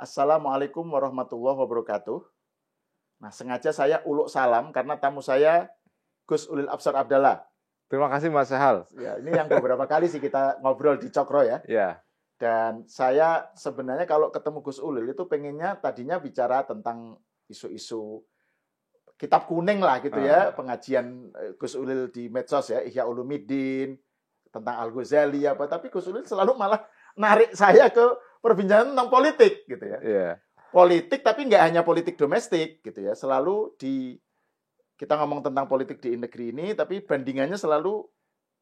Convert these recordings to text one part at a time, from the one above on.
Assalamualaikum warahmatullahi wabarakatuh. Nah, sengaja saya uluk salam karena tamu saya Gus Ulil Absar Abdallah. Terima kasih Mas Sahal. Ya, ini yang beberapa kali sih kita ngobrol di Cokro ya. Ya. Dan saya sebenarnya kalau ketemu Gus Ulil itu pengennya tadinya bicara tentang isu-isu kitab kuning lah gitu ya, pengajian Gus Ulil di medsos ya, Ihya Ulumuddin, tentang Al-Ghazali apa, tapi Gus Ulil selalu malah narik saya ke perbincangan tentang politik gitu ya. Yeah. Politik tapi nggak hanya politik domestik gitu ya. Selalu kita ngomong tentang politik di negeri ini tapi bandingannya selalu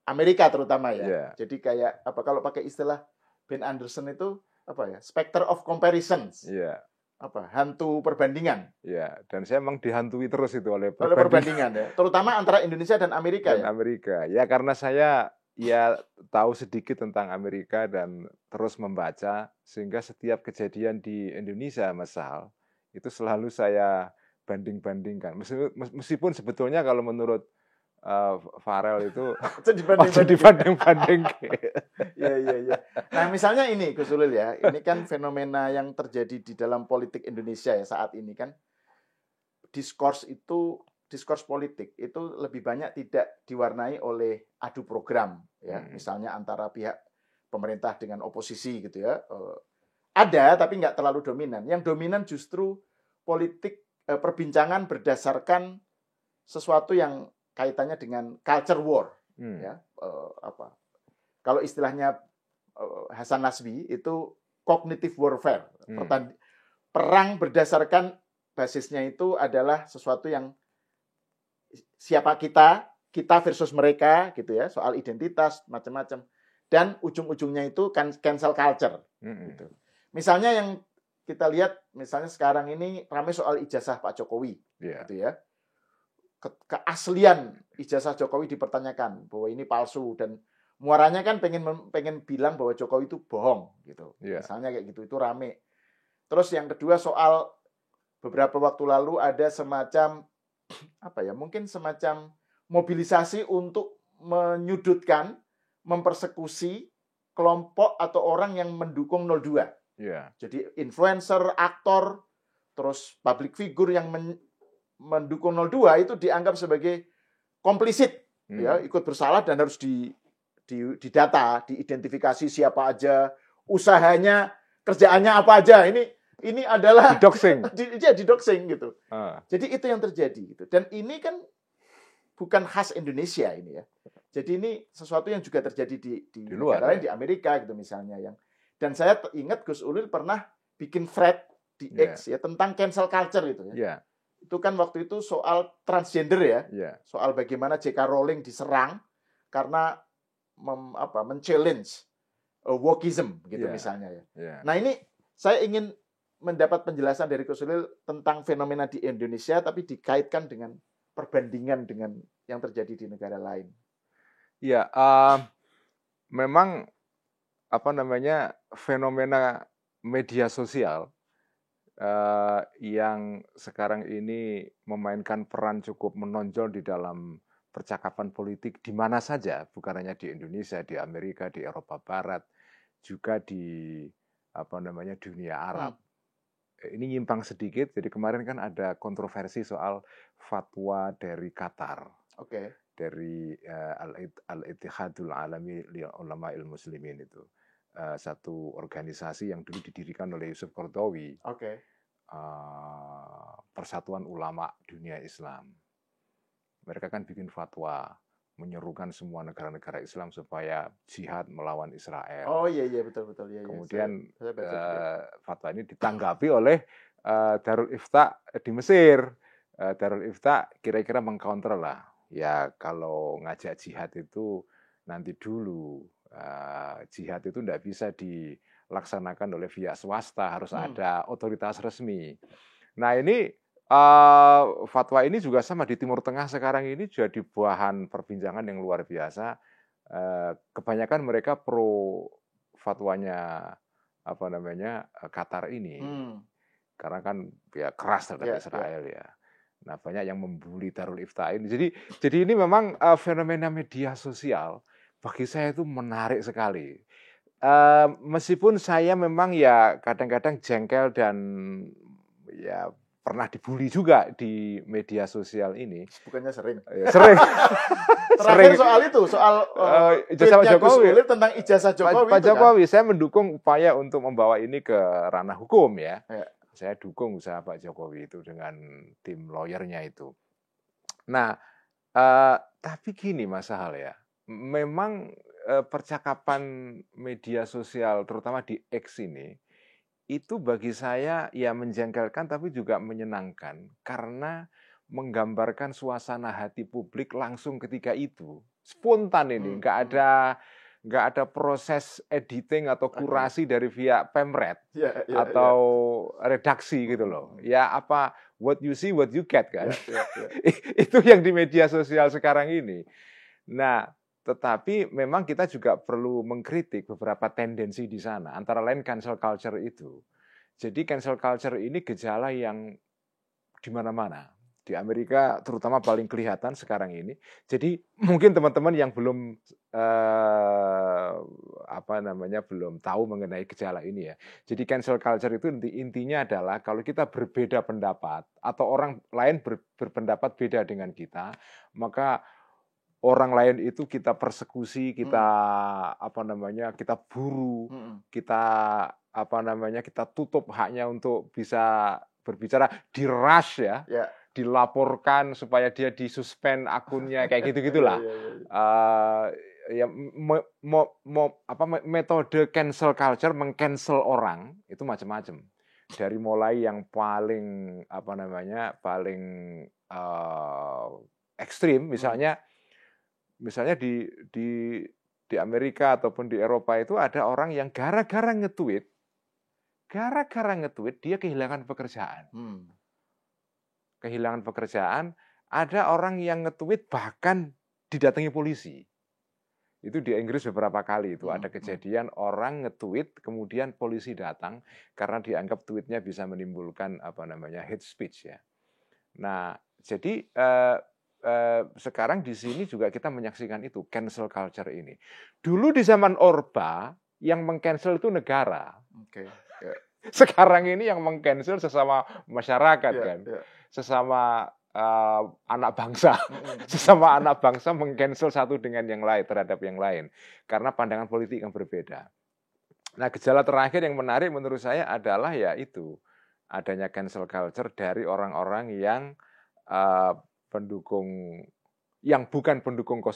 Amerika terutama ya. Yeah. Jadi kayak apa kalau pakai istilah Ben Anderson itu apa ya? Specter of comparisons. Yeah. Apa? Hantu perbandingan. Ya, dan saya memang dihantui terus itu oleh perbandingan ya. Terutama antara Indonesia dan Amerika dan Amerika. Ya karena saya tahu sedikit tentang Amerika dan terus membaca sehingga setiap kejadian di Indonesia Mas Sahal itu selalu saya banding-bandingkan. Meskipun sebetulnya kalau menurut Farel itu dibanding-banding. Ya. Nah, misalnya ini Gus Ulil ya, ini kan fenomena yang terjadi di dalam politik Indonesia ya saat ini kan. Diskurs politik itu lebih banyak tidak diwarnai oleh adu program ya, misalnya antara pihak pemerintah dengan oposisi gitu ya. Ada tapi nggak terlalu dominan. Yang dominan justru politik perbincangan berdasarkan sesuatu yang kaitannya dengan culture war ya. Kalau istilahnya Hasan Nasbi itu cognitive warfare. Perang berdasarkan basisnya itu adalah sesuatu yang siapa kita versus mereka gitu ya, soal identitas macam-macam, dan ujung-ujungnya itu cancel culture gitu. Misalnya yang kita lihat misalnya sekarang ini ramai soal ijazah Pak Jokowi gitu ya. Keaslian ijazah Jokowi dipertanyakan bahwa ini palsu dan muaranya kan pengen bilang bahwa Jokowi itu bohong gitu. Misalnya kayak gitu, itu rame. Terus yang kedua soal beberapa waktu lalu ada semacam mungkin semacam mobilisasi untuk menyudutkan, mempersekusi kelompok atau orang yang mendukung 02. Jadi influencer, aktor, terus public figure yang mendukung 02 itu dianggap sebagai komplisit, ya, ikut bersalah dan harus didata, diidentifikasi siapa aja, usahanya, kerjaannya apa aja. Ini adalah didoxing gitu. Jadi itu yang terjadi gitu. Dan ini kan bukan khas Indonesia ini ya. Jadi ini sesuatu yang juga terjadi di luar lain, di Amerika gitu misalnya yang. Dan saya ingat Gus Ulil pernah bikin thread di X ya tentang cancel culture itu ya. Itu kan waktu itu soal transgender ya. Soal bagaimana J.K. Rowling diserang karena men-challenge wokeism gitu misalnya ya. Nah, ini saya ingin mendapat penjelasan dari Gus Ulil tentang fenomena di Indonesia tapi dikaitkan dengan perbandingan dengan yang terjadi di negara lain. Ya, memang fenomena media sosial yang sekarang ini memainkan peran cukup menonjol di dalam percakapan politik di mana saja, bukan hanya di Indonesia, di Amerika, di Eropa Barat, juga di dunia Arab. Ini nyimpang sedikit, jadi kemarin kan ada kontroversi soal fatwa dari Qatar, dari Al-Ittihadul Alami li Ulama'il Muslimin itu, satu organisasi yang dulu didirikan oleh Yusuf Qaradawi, Persatuan Ulama Dunia Islam. Mereka kan bikin fatwa menyerukan semua negara-negara Islam supaya jihad melawan Israel. Oh iya betul. Kemudian fatwa ini ditanggapi oleh Darul Ifta di Mesir. Darul Ifta kira-kira mengcounter lah. Ya kalau ngajak jihad itu nanti dulu. Jihad itu tidak bisa dilaksanakan oleh pihak swasta, harus ada otoritas resmi. Nah ini fatwa ini juga sama di Timur Tengah sekarang ini jadi bahan perbincangan yang luar biasa. Kebanyakan mereka pro fatwanya Qatar ini, karena kan ya keras terhadap Israel ya. Nah banyak yang membuli Darul Ifta ini. Jadi ini memang fenomena media sosial bagi saya itu menarik sekali. Meskipun saya memang ya kadang-kadang jengkel dan ya pernah dibully juga di media sosial ini. Bukannya sering? Ya, sering. Terakhir soal itu, soal ijazah Pak Jokowi. Tentang ijazah Jokowi. Pak Jokowi, kan? Saya mendukung upaya untuk membawa ini ke ranah hukum ya. Saya dukung usaha Pak Jokowi itu dengan tim lawyernya itu. Nah, tapi gini Mas Sahal ya, memang percakapan media sosial terutama di X ini itu bagi saya ya menjengkelkan tapi juga menyenangkan karena menggambarkan suasana hati publik langsung ketika itu spontan ini, nggak ada proses editing atau kurasi dari pihak Pemret atau redaksi gitu loh. Ya apa what you see what you get kan. Itu yang di media sosial sekarang ini. Nah, tetapi memang kita juga perlu mengkritik beberapa tendensi di sana, antara lain cancel culture itu. Jadi cancel culture ini gejala yang di mana-mana. Di Amerika terutama paling kelihatan sekarang ini. Jadi mungkin teman-teman yang belum belum tahu mengenai gejala ini ya. Jadi cancel culture itu intinya adalah kalau kita berbeda pendapat atau orang lain berpendapat beda dengan kita, maka orang lain itu kita persekusi, kita kita buru, kita tutup haknya untuk bisa berbicara, dirush ya, dilaporkan supaya dia disuspend akunnya kayak gitu-gitulah. Metode cancel culture mengcancel orang itu macam-macam. Dari mulai yang paling ekstrim, misalnya di Amerika ataupun di Eropa itu ada orang yang gara-gara nge-tweet dia kehilangan pekerjaan. Kehilangan pekerjaan, ada orang yang nge-tweet bahkan didatangi polisi. Itu di Inggris beberapa kali itu ada kejadian orang nge-tweet kemudian polisi datang karena dianggap tweetnya bisa menimbulkan hate speech ya. Nah, jadi sekarang di sini juga kita menyaksikan itu cancel culture ini. Dulu di zaman Orba yang meng-cancel itu negara. Sekarang ini yang meng-cancel sesama masyarakat kan. Sesama anak bangsa. Sesama anak bangsa meng-cancel satu dengan yang lain terhadap yang lain karena pandangan politik yang berbeda. Nah, gejala terakhir yang menarik menurut saya adalah ya itu adanya cancel culture dari orang-orang yang yang bukan pendukung 02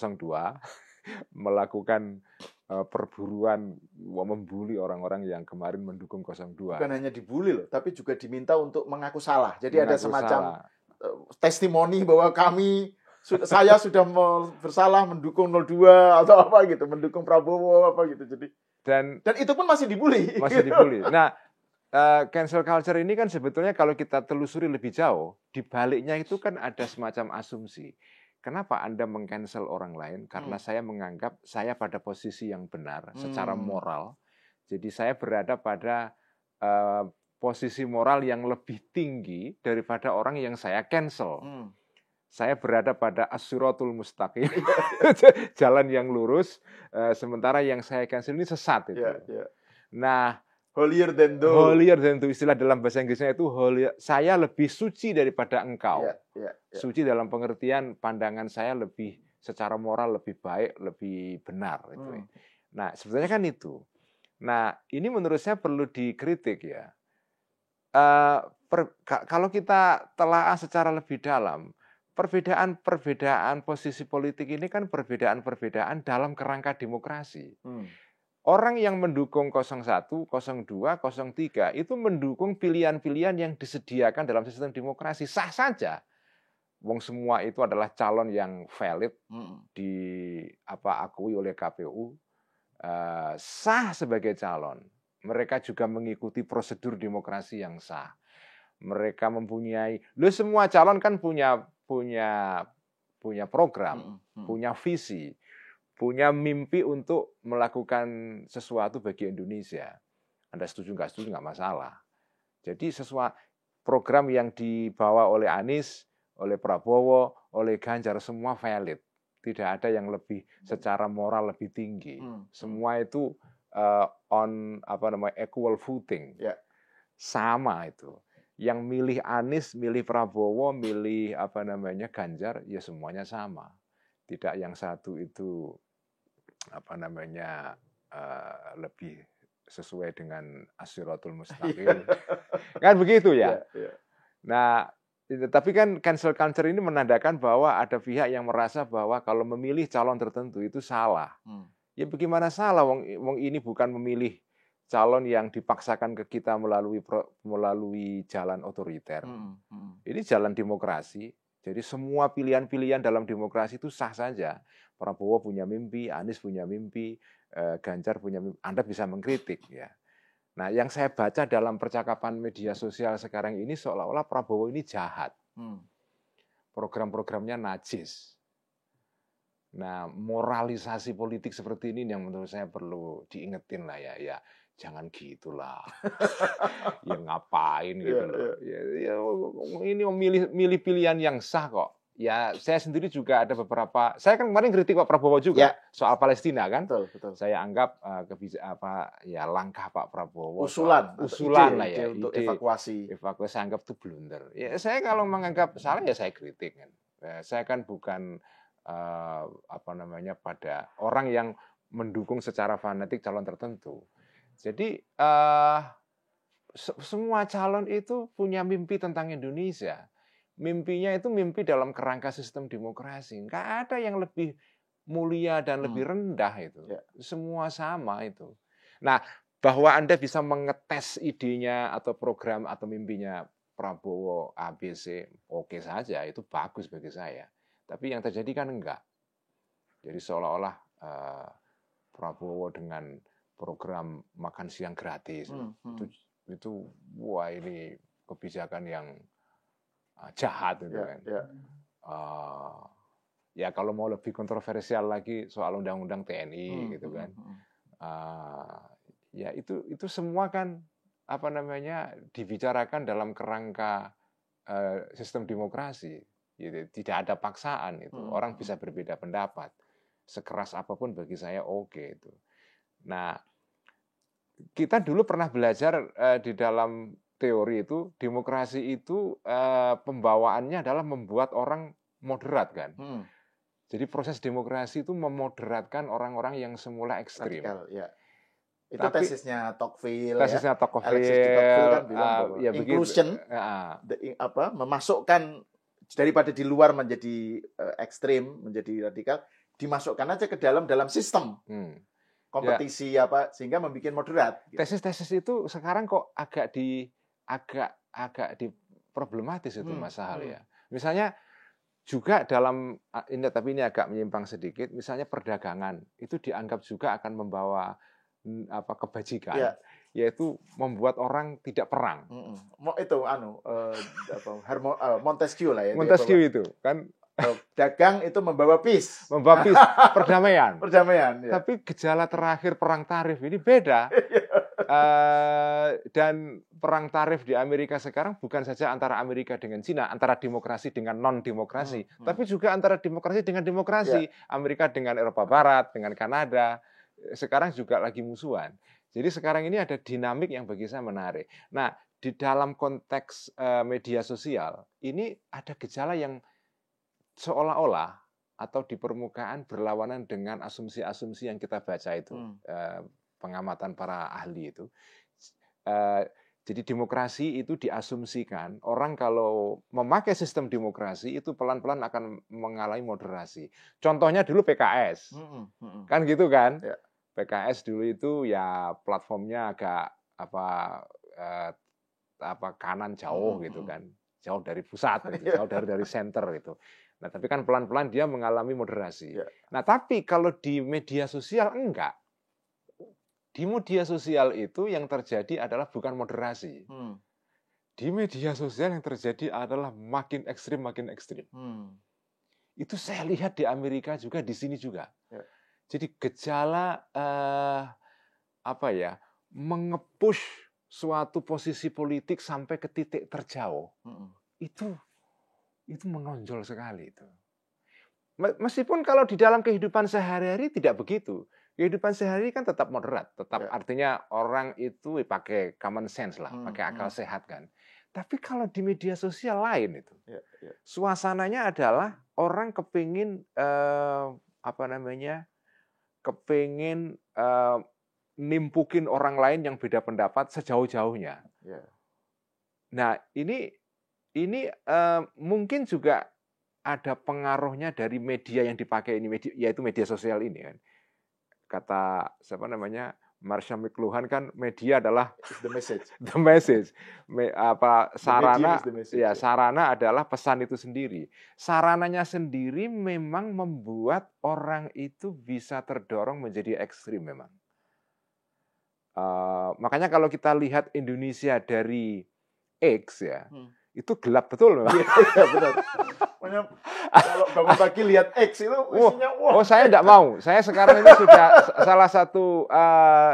melakukan perburuan membuli orang-orang yang kemarin mendukung 02. Bukan hanya dibully loh, tapi juga diminta untuk mengaku salah. Jadi ada semacam testimoni bahwa saya sudah bersalah mendukung 02 atau apa gitu, mendukung Prabowo apa gitu. Jadi dan itu pun masih dibully. Masih dibully. Nah, cancel culture ini kan sebetulnya kalau kita telusuri lebih jauh, di baliknya itu kan ada semacam asumsi. Kenapa Anda meng-cancel orang lain? Karena saya menganggap saya pada posisi yang benar secara moral. Jadi saya berada pada posisi moral yang lebih tinggi daripada orang yang saya cancel. Saya berada pada as-siratul mustaqim, jalan yang lurus, sementara yang saya cancel ini sesat itu. Nah, holier than thou. Holier than thou, istilah dalam bahasa Inggrisnya itu saya lebih suci daripada engkau. Suci dalam pengertian pandangan saya lebih secara moral lebih baik, lebih benar itu. Nah, sebetulnya kan itu. Nah, ini menurut saya perlu dikritik ya. Kalau kita telaah secara lebih dalam, perbedaan posisi politik ini kan perbedaan dalam kerangka demokrasi. Orang yang mendukung 01, 02, 03 itu mendukung pilihan-pilihan yang disediakan dalam sistem demokrasi. Sah saja. Wong semua itu adalah calon yang valid, akui oleh KPU, sah sebagai calon. Mereka juga mengikuti prosedur demokrasi yang sah. Mereka mempunyai, semua calon kan punya program, punya visi, punya mimpi untuk melakukan sesuatu bagi Indonesia. Anda setuju nggak masalah. Jadi sesuatu program yang dibawa oleh Anies, oleh Prabowo, oleh Ganjar semua valid. Tidak ada yang lebih secara moral lebih tinggi. Semua itu on equal footing. Ya. Sama itu. Yang milih Anies, milih Prabowo, milih Ganjar, ya semuanya sama. Tidak yang satu itu lebih sesuai dengan as-siratul mustaqim. Kan begitu ya. Nah, tapi kan cancel culture ini menandakan bahwa ada pihak yang merasa bahwa kalau memilih calon tertentu itu salah. Ya bagaimana salah? Wong ini bukan memilih calon yang dipaksakan ke kita melalui jalan otoriter. Ini jalan demokrasi. Jadi semua pilihan-pilihan dalam demokrasi itu sah saja. Prabowo punya mimpi, Anies punya mimpi, Ganjar punya mimpi. Anda bisa mengkritik ya. Nah, yang saya baca dalam percakapan media sosial sekarang ini seolah-olah Prabowo ini jahat. Program-programnya najis. Nah, moralisasi politik seperti ini yang menurut saya perlu diingetin lah ya. Jangan gitulah. Ya ngapain gitu loh. Ya, ini milih pilihan yang sah kok. Ya, saya sendiri juga ada beberapa. Saya kan kemarin kritik Pak Prabowo juga soal Palestina kan. Betul. Saya anggap langkah Pak Prabowo usulan lah ya untuk evakuasi. Saya anggap itu blunder. Ya, saya kalau menganggap salah ya saya kritik kan. Saya kan bukan pada orang yang mendukung secara fanatik calon tertentu. Jadi semua calon itu punya mimpi tentang Indonesia. Mimpinya itu mimpi dalam kerangka sistem demokrasi. Nggak ada yang lebih mulia dan lebih rendah itu. Semua sama itu. Nah, bahwa Anda bisa mengetes idenya atau program atau mimpinya Prabowo ABC, oke saja, itu bagus bagi saya. Tapi yang terjadi kan enggak. Jadi seolah-olah Prabowo dengan program makan siang gratis itu wah ini kebijakan yang jahat itu kan. Ya kalau mau lebih kontroversial lagi soal undang-undang TNI gitu kan. Ya itu semua kan dibicarakan dalam kerangka sistem demokrasi. Gitu. Tidak ada paksaan itu. Orang bisa berbeda pendapat. Sekeras apapun bagi saya oke itu. Nah, kita dulu pernah belajar di dalam teori itu demokrasi itu pembawaannya adalah membuat orang moderat kan. Jadi proses demokrasi itu memoderatkan orang-orang yang semula ekstrim. Radikal, ya. Itu tesisnya Tocqueville. Tesisnya Tocqueville. Alexis de Tocqueville kan bilang bahwa inclusion memasukkan daripada di luar menjadi ekstrim, menjadi radikal, dimasukkan aja ke dalam sistem kompetisi sehingga membuat moderat. Gitu. Tesis-tesis itu sekarang kok agak problematis itu Mas Sahal ya. Misalnya juga dalam tapi ini agak menyimpang sedikit. Misalnya perdagangan itu dianggap juga akan membawa kebajikan, yaitu membuat orang tidak perang. Itu Montesquieu lah ya. Montesquieu itu kan dagang itu membawa peace. Membawa peace, perdamaian. Perdamaian. Ya. Tapi gejala terakhir perang tarif ini beda. Dan perang tarif di Amerika sekarang bukan saja antara Amerika dengan Cina, antara demokrasi dengan non-demokrasi, tapi juga antara demokrasi dengan demokrasi. Amerika dengan Eropa Barat, dengan Kanada. Sekarang juga lagi musuhan. Jadi sekarang ini ada dinamik yang bagi saya menarik. Nah, di dalam konteks media sosial, ini ada gejala yang seolah-olah atau di permukaan berlawanan dengan asumsi-asumsi yang kita baca itu. Pengamatan para ahli itu. Jadi demokrasi itu diasumsikan orang kalau memakai sistem demokrasi itu pelan-pelan akan mengalami moderasi. Contohnya dulu PKS, kan gitu kan? Ya. PKS dulu itu ya platformnya agak kanan jauh gitu kan, jauh dari pusat, gitu, jauh dari center gitu. Nah tapi kan pelan-pelan dia mengalami moderasi. Ya. Nah tapi kalau di media sosial enggak. Di media sosial itu yang terjadi adalah bukan moderasi. Di media sosial yang terjadi adalah makin ekstrim. Itu saya lihat di Amerika juga, di sini juga. Ya. Jadi gejala mengepush suatu posisi politik sampai ke titik terjauh. Itu menonjol sekali itu. Meskipun kalau di dalam kehidupan sehari-hari tidak begitu. kehidupan sehari kan tetap moderat, tetap artinya orang itu pakai common sense lah, pakai akal sehat kan. Tapi kalau di media sosial lain itu, suasananya adalah orang kepingin kepingin nimpukin orang lain yang beda pendapat sejauh-jauhnya. Nah ini mungkin juga ada pengaruhnya dari media yang dipakai ini, yaitu media sosial ini kan. Kata Marsha McLuhan kan, media adalah the message. The message. Sarana adalah pesan itu sendiri. Sarananya sendiri memang membuat orang itu bisa terdorong menjadi ekstrim memang. Makanya kalau kita lihat Indonesia dari X itu gelap betul. Iya benar. Kalau bangun pagi lihat X itu isinya saya tidak mau. Saya sekarang ini sudah salah satu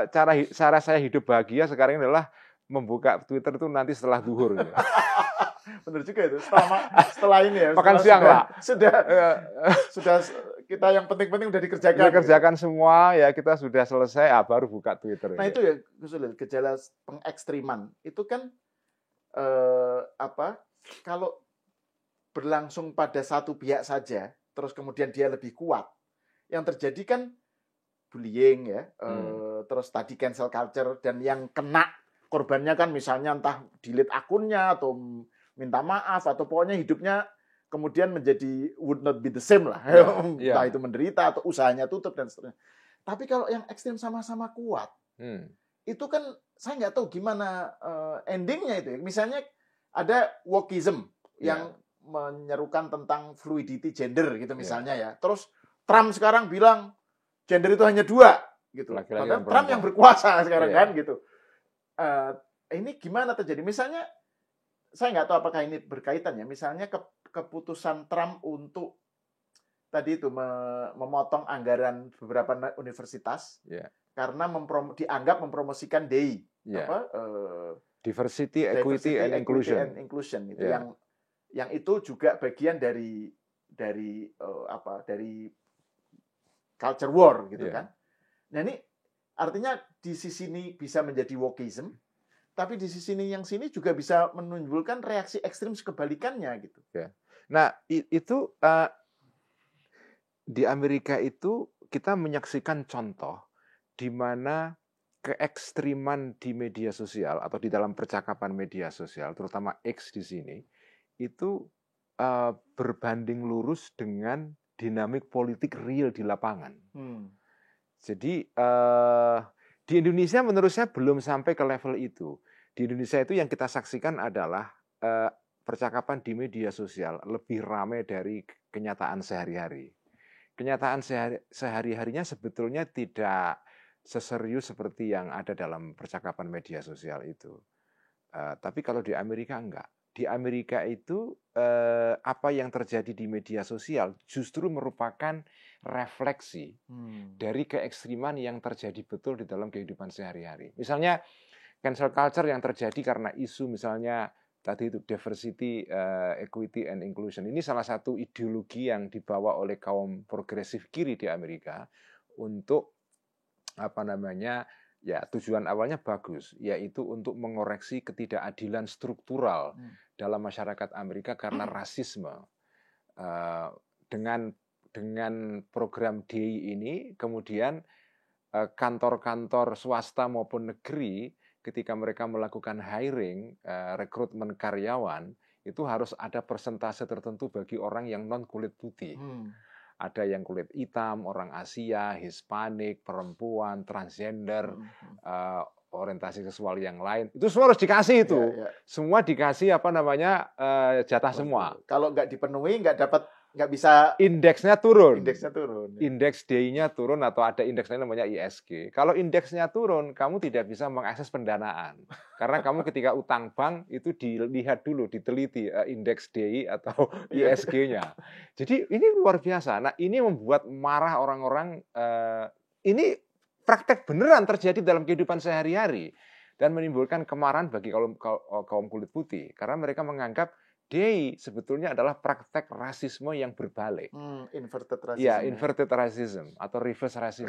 cara saya hidup bahagia sekarang ini adalah membuka Twitter itu nanti setelah zuhur. Benar juga itu. Setelah ini ya. Makan siang lah. Sudah kita yang penting-penting udah dikerjakan. Dikerjakan semua ya, kita sudah selesai baru buka Twitter. Nah itu ya gejala pengekstriman. Itu kan kalau berlangsung pada satu pihak saja, terus kemudian dia lebih kuat, yang terjadi kan bullying ya, terus tadi cancel culture, dan yang kena korbannya kan misalnya entah delete akunnya atau minta maaf atau pokoknya hidupnya kemudian menjadi would not be the same lah, entah itu menderita atau usahanya tutup dan seterusnya. Tapi kalau yang ekstrim sama-sama kuat, itu kan saya nggak tahu gimana endingnya itu. Misalnya ada wokeism yang menyerukan tentang fluidity gender gitu misalnya ya. Terus Trump sekarang bilang gender itu hanya 2 gitu. Padahal Trump yang berkuasa sekarang kan gitu. Ini gimana terjadi? Misalnya saya nggak tahu apakah ini berkaitan ya. Misalnya keputusan Trump untuk tadi itu memotong anggaran beberapa universitas karena dianggap mempromosikan DEI, diversity, equity, and inclusion itu yang itu juga bagian dari culture war gitu kan. Nah ini artinya di sisi ini bisa menjadi wokeism, tapi di sisi ini yang sini juga bisa menimbulkan reaksi ekstrim kebalikannya gitu. Nah itu di Amerika itu kita menyaksikan contoh di mana keekstriman di media sosial atau di dalam percakapan media sosial, terutama X di sini, itu berbanding lurus dengan dinamik politik real di lapangan. Jadi di Indonesia menurut saya belum sampai ke level itu. Di Indonesia itu yang kita saksikan adalah percakapan di media sosial lebih ramai dari kenyataan sehari-hari. Kenyataan sehari-harinya sebetulnya tidak seserius seperti yang ada dalam percakapan media sosial itu. Tapi kalau di Amerika enggak. Di Amerika itu apa yang terjadi di media sosial justru merupakan refleksi dari keekstriman yang terjadi betul di dalam kehidupan sehari-hari. Misalnya cancel culture yang terjadi karena isu misalnya tadi itu diversity, equity, and inclusion. Ini salah satu ideologi yang dibawa oleh kaum progresif kiri di Amerika untuk tujuan awalnya bagus, yaitu untuk mengoreksi ketidakadilan struktural dalam masyarakat Amerika karena rasisme. Dengan program DEI ini, kemudian kantor-kantor swasta maupun negeri, ketika mereka melakukan hiring, rekrutmen karyawan, itu harus ada persentase tertentu bagi orang yang non kulit putih. Ada yang kulit hitam, orang Asia, Hispanik, perempuan, transgender, orientasi seksual yang lain. Itu semua harus dikasih itu. Semua dikasih jatah semua. Kalau nggak dipenuhi, nggak bisa. Indeksnya turun. Ya. Indeks DI-nya turun atau ada indeksnya namanya ISG. Kalau indeksnya turun, kamu tidak bisa mengakses pendanaan. Karena kamu ketika utang bank itu dilihat dulu, diteliti indeks DI atau ISG-nya. Jadi ini luar biasa. Nah ini membuat marah orang-orang. Ini praktek beneran terjadi dalam kehidupan sehari-hari dan menimbulkan kemarahan bagi kaum kulit putih. Karena mereka menganggap DEI sebetulnya adalah praktek rasisme yang berbalik. Inverted racism. Ya, inverted racism atau reverse racism.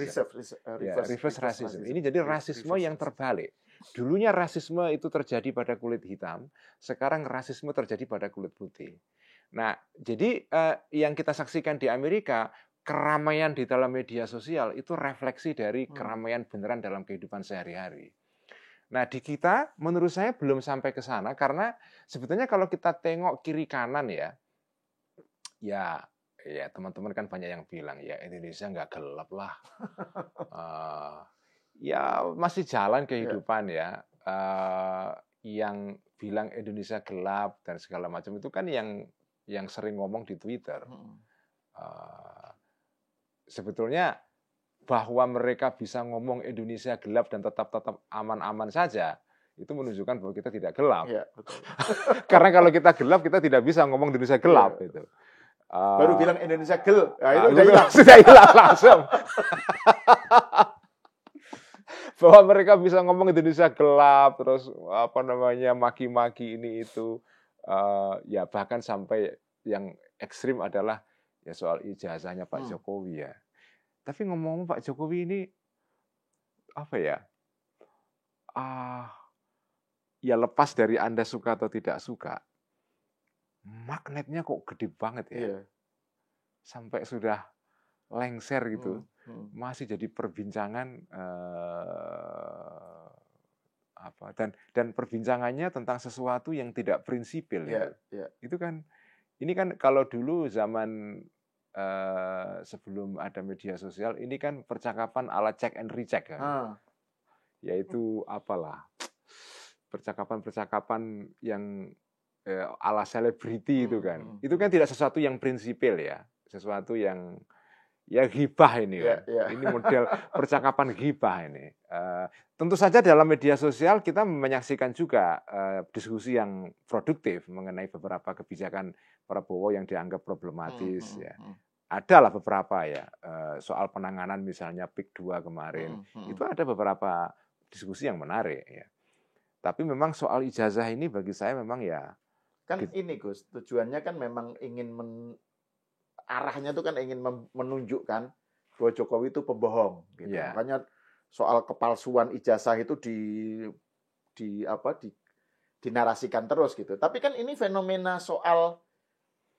Reverse racism. Ini jadi rasisme yang terbalik. Dulunya rasisme itu terjadi pada kulit hitam, sekarang rasisme terjadi pada kulit putih. Nah, jadi yang kita saksikan di Amerika, keramaian di dalam media sosial itu refleksi dari keramaian beneran dalam kehidupan sehari-hari. Nah, di kita menurut saya belum sampai ke sana karena sebetulnya kalau kita tengok kiri kanan ya teman-teman kan banyak yang bilang ya Indonesia nggak gelap lah. Ya masih jalan kehidupan ya. Yang bilang Indonesia gelap dan segala macam itu kan yang sering ngomong di Twitter. Sebetulnya bahwa mereka bisa ngomong Indonesia gelap dan tetap aman-aman saja, itu menunjukkan bahwa kita tidak gelap. Ya, betul. Karena kalau kita gelap, kita tidak bisa ngomong Indonesia gelap. Ya. Itu. Baru bilang Indonesia gel, itu udah hilang. Sudah hilang langsung. Bahwa mereka bisa ngomong Indonesia gelap, terus maki-maki ini itu, ya bahkan sampai yang ekstrim adalah ya soal ijazahnya Pak Jokowi ya. Tapi ngomong Pak Jokowi ini ya lepas dari Anda suka atau tidak suka, magnetnya kok gede banget ya. Yeah. Sampai sudah lengser gitu, masih jadi perbincangan dan perbincangannya tentang sesuatu yang tidak prinsipil. Yeah, yeah. Itu kan, ini kan kalau dulu zaman sebelum ada media sosial, ini kan percakapan ala check and recheck kan. Yaitu percakapan yang ala selebriti itu kan. Itu kan tidak sesuatu yang prinsipil ya, sesuatu yang ghibah ini kan. Ini model percakapan ghibah ini. Tentu saja dalam media sosial kita menyaksikan juga diskusi yang produktif mengenai beberapa kebijakan Prabowo yang dianggap problematis ya. Adalah beberapa ya, soal penanganan misalnya PIK 2 kemarin, itu ada beberapa diskusi yang menarik ya. Tapi memang soal ijazah ini bagi saya memang ya kan ini Gus, tujuannya kan memang ingin arahnya itu kan ingin menunjukkan bahwa Jokowi itu pembohong gitu. Yeah. Makanya soal kepalsuan ijazah itu dinarasikan terus gitu. Tapi kan ini fenomena soal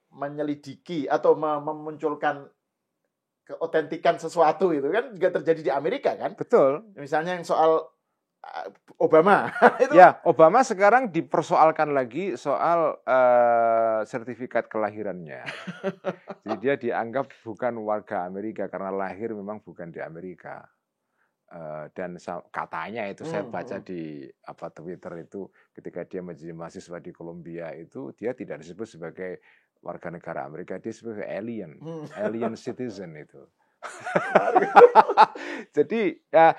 menyelidiki atau memunculkan keotentikan sesuatu itu kan juga terjadi di Amerika kan? Betul. Misalnya yang soal Obama. Itu... Ya, Obama sekarang dipersoalkan lagi soal sertifikat kelahirannya. Jadi dia dianggap bukan warga Amerika karena lahir memang bukan di Amerika. Dan katanya itu saya baca di Twitter itu ketika dia menjadi mahasiswa di Columbia itu dia tidak disebut sebagai warga negara Amerika, dia sebagai alien citizen itu. Jadi ya.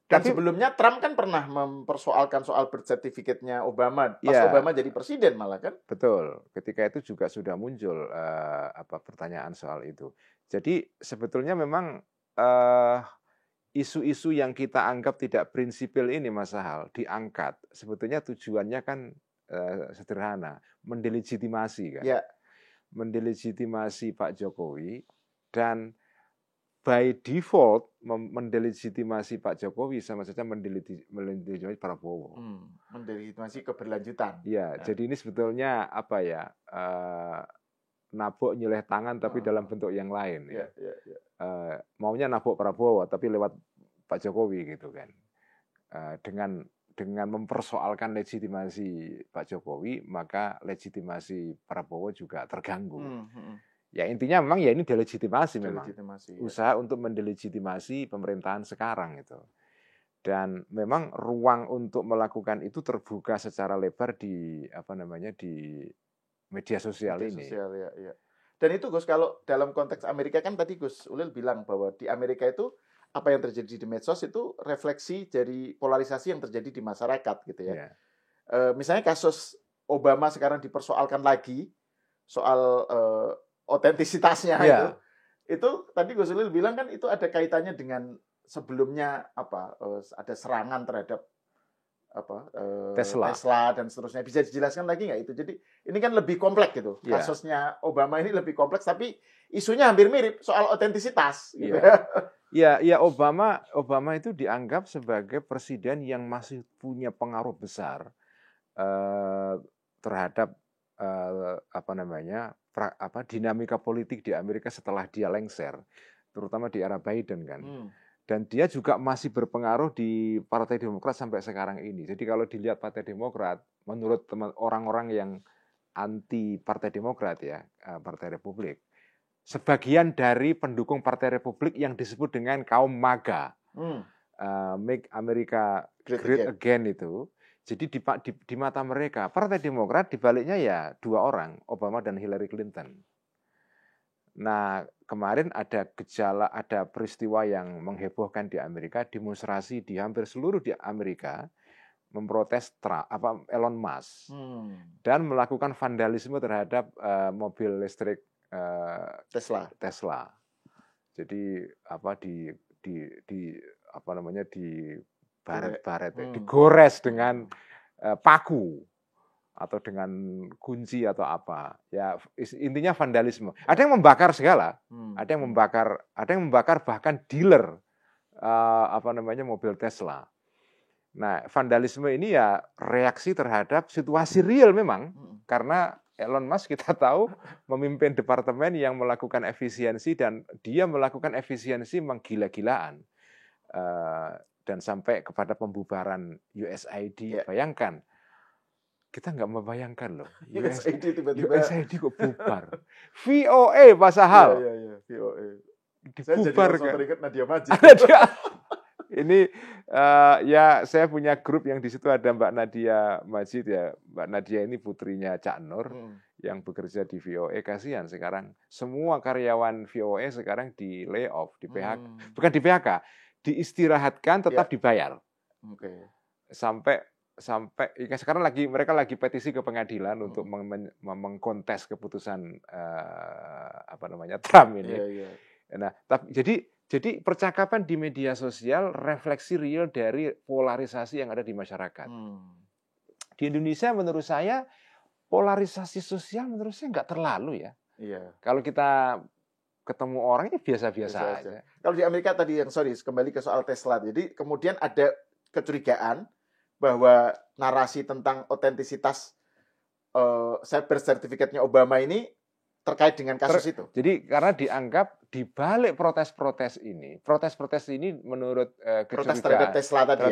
Dan sebelumnya Trump kan pernah mempersoalkan soal birth certificate-nya Obama pas Obama jadi presiden malah kan? Betul. Ketika itu juga sudah muncul pertanyaan soal itu. Jadi sebetulnya memang isu-isu yang kita anggap tidak prinsipil ini Mas Sahal diangkat. Sebetulnya tujuannya kan sederhana, mendelegitimasi kan. Ya. Mendelegitimasi Pak Jokowi dan by default mendelegitimasi Pak Jokowi sama saja mendelegitimasi Prabowo. Mendelegitimasi keberlanjutan. Ya, jadi ini sebetulnya nabok nyeleh tangan tapi dalam bentuk yang lain. Ya. Maunya nabok Prabowo tapi lewat Pak Jokowi gitu kan. Dengan mempersoalkan legitimasi Pak Jokowi, maka legitimasi Prabowo juga terganggu. Ya intinya memang ya ini delegitimasi memang. Usaha untuk mendelegitimasi pemerintahan sekarang itu. Dan memang ruang untuk melakukan itu terbuka secara lebar di di media sosial ini. Ya. Dan itu Gus, kalau dalam konteks Amerika kan tadi Gus Ulil bilang bahwa di Amerika itu apa yang terjadi di medsos itu refleksi dari polarisasi yang terjadi di masyarakat gitu ya. Misalnya kasus Obama sekarang dipersoalkan lagi soal otentisitasnya itu tadi Gus Ulil bilang kan itu ada kaitannya dengan sebelumnya ada serangan terhadap Tesla dan seterusnya. Bisa dijelaskan lagi nggak itu? Jadi ini kan lebih kompleks gitu. Kasusnya Obama ini lebih kompleks, tapi isunya hampir mirip soal otentisitas. Gitu. Ya, Obama itu dianggap sebagai presiden yang masih punya pengaruh besar terhadap dinamika politik di Amerika setelah dia lengser, terutama di era Biden kan. Dan dia juga masih berpengaruh di Partai Demokrat sampai sekarang ini. Jadi kalau dilihat Partai Demokrat, menurut orang-orang yang anti Partai Demokrat ya, Partai Republik, sebagian dari pendukung Partai Republik yang disebut dengan kaum MAGA, Make America Great Again itu. Jadi di mata mereka, Partai Demokrat dibaliknya ya dua orang, Obama dan Hillary Clinton. Nah, kemarin ada peristiwa yang menghebohkan di Amerika, demonstrasi di hampir seluruh di Amerika memprotes Elon Musk dan melakukan vandalisme terhadap mobil listrik Tesla. Jadi baret, digores dengan paku atau dengan kunci atau apa. Ya intinya vandalisme. Ada yang membakar segala. Ada yang membakar bahkan dealer mobil Tesla. Nah, vandalisme ini ya reaksi terhadap situasi real memang, karena Elon Musk kita tahu memimpin departemen yang melakukan efisiensi, dan dia melakukan efisiensi menggila-gilaan dan sampai kepada pembubaran USAID. Bayangkan, kita nggak membayangkan loh, USAID kok bubar. VOA Pak Sahal. VOA. Dibubar kan. Saya jadi Nadia Majid. Ini saya punya grup yang di situ ada Mbak Nadia Majid ya. Mbak Nadia ini putrinya Cak Nur yang bekerja di VOA. Kasihan sekarang semua karyawan VOA sekarang di layoff, di PHK. Bukan di PHK, diistirahatkan tetap dibayar. Sampai sekarang mereka lagi petisi ke pengadilan untuk mengkontes keputusan Trump ini. Nah, jadi percakapan di media sosial refleksi real dari polarisasi yang ada di masyarakat. Di Indonesia menurut saya polarisasi sosial menurut saya nggak terlalu ya. Kalau kita ketemu orang ini biasa-biasa aja. Kalau di Amerika tadi kembali ke soal Tesla. Jadi kemudian ada kecurigaan bahwa narasi tentang otentisitas cyber sertifikatnya Obama ini terkait dengan kasus itu. Jadi karena dianggap di balik protes-protes ini menurut protes terhadap Tesla tadi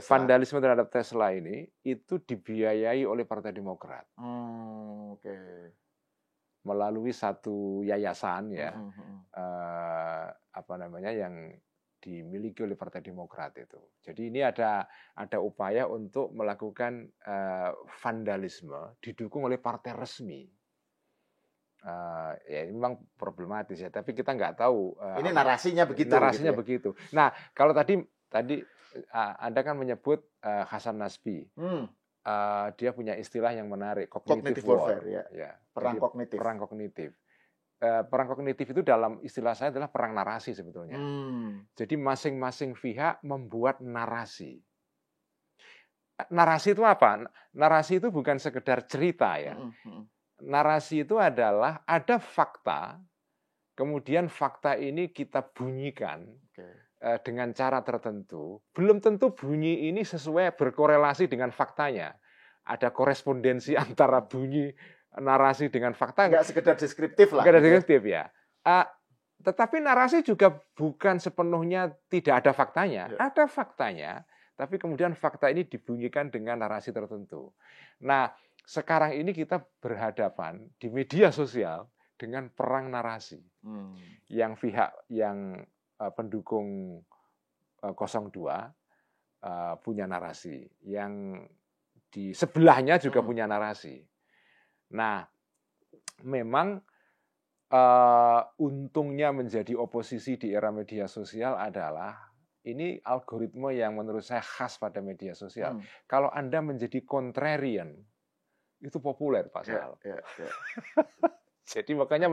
vandalisme terhadap Tesla ini itu dibiayai oleh Partai Demokrat. Melalui satu yayasan ya, yang dimiliki oleh Partai Demokrat itu. Jadi ini ada upaya untuk melakukan vandalisme didukung oleh partai resmi. Ya ini memang problematis ya, tapi kita nggak tahu. Ini narasinya begitu. Narasinya begitu. Nah, kalau tadi Anda kan menyebut Hasan Nasbi. Dia punya istilah yang menarik, cognitive warfare, ya. Perang kognitif. Perang kognitif. Perang kognitif itu dalam istilah saya adalah perang narasi sebetulnya. Jadi masing-masing pihak membuat narasi. Narasi itu apa? Narasi itu bukan sekedar cerita ya. Narasi itu adalah ada fakta, kemudian fakta ini kita bunyikan dengan cara tertentu. Belum tentu bunyi ini sesuai berkorelasi dengan faktanya. Ada korespondensi antara bunyi narasi dengan fakta. Nggak sekedar deskriptif lah. Nggak deskriptif ya. Tetapi narasi juga bukan sepenuhnya tidak ada faktanya. Ada faktanya, tapi kemudian fakta ini dibunyikan dengan narasi tertentu. Nah, sekarang ini kita berhadapan di media sosial dengan perang narasi. Yang pihak yang pendukung 02 punya narasi, yang di sebelahnya juga punya narasi. Nah, memang untungnya menjadi oposisi di era media sosial adalah ini algoritma yang menurut saya khas pada media sosial. Kalau Anda menjadi contrarian, itu populer, Pak Sal. Jadi makanya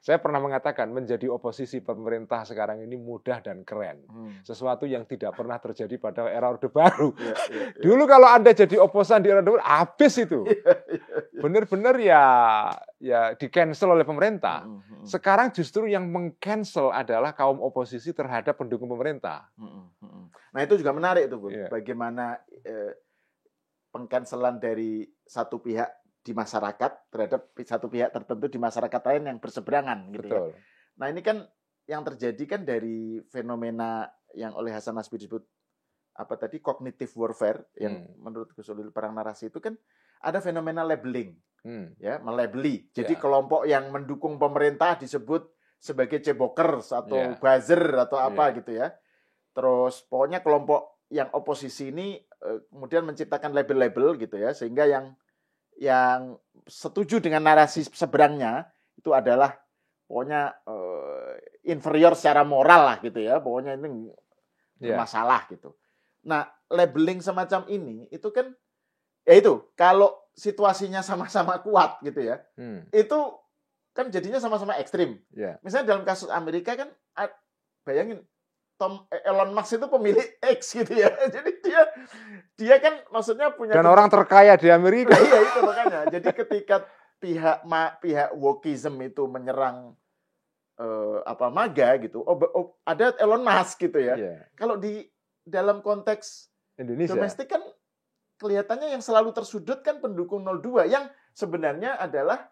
saya pernah mengatakan menjadi oposisi pemerintah sekarang ini mudah dan keren. Sesuatu yang tidak pernah terjadi pada era Orde Baru. Dulu kalau Anda jadi oposan di era Orde Baru, habis itu. Benar-benar ya di-cancel oleh pemerintah. Sekarang justru yang meng-cancel adalah kaum oposisi terhadap pendukung pemerintah. Nah itu juga menarik itu, Bu. Bagaimana peng-cancelan dari satu pihak di masyarakat terhadap satu pihak tertentu di masyarakat lain yang berseberangan gitu. Betul. Ya. Nah ini kan yang terjadi kan dari fenomena yang oleh Hasan Nasbi disebut apa tadi cognitive warfare yang menurut Gus Solil perang narasi itu kan ada fenomena labeling, ya melabeli. Jadi kelompok yang mendukung pemerintah disebut sebagai cebokers atau buzzer atau apa gitu ya. Terus pokoknya kelompok yang oposisi ini kemudian menciptakan label-label gitu ya sehingga yang setuju dengan narasi seberangnya itu adalah pokoknya inferior secara moral lah gitu ya, pokoknya ini bermasalah gitu. Nah, labeling semacam ini itu kan ya itu kalau situasinya sama-sama kuat gitu ya, itu kan jadinya sama-sama ekstrim. Misalnya dalam kasus Amerika kan bayangin Elon Musk itu pemilik X gitu ya. Jadi dia kan maksudnya punya dan orang terkaya di Amerika. Iya itu makanya. Jadi ketika pihak wokeism itu menyerang MAGA gitu. Ada Elon Musk gitu ya. Kalau di dalam konteks Indonesia domestik kan kelihatannya yang selalu tersudut kan pendukung 02 yang sebenarnya adalah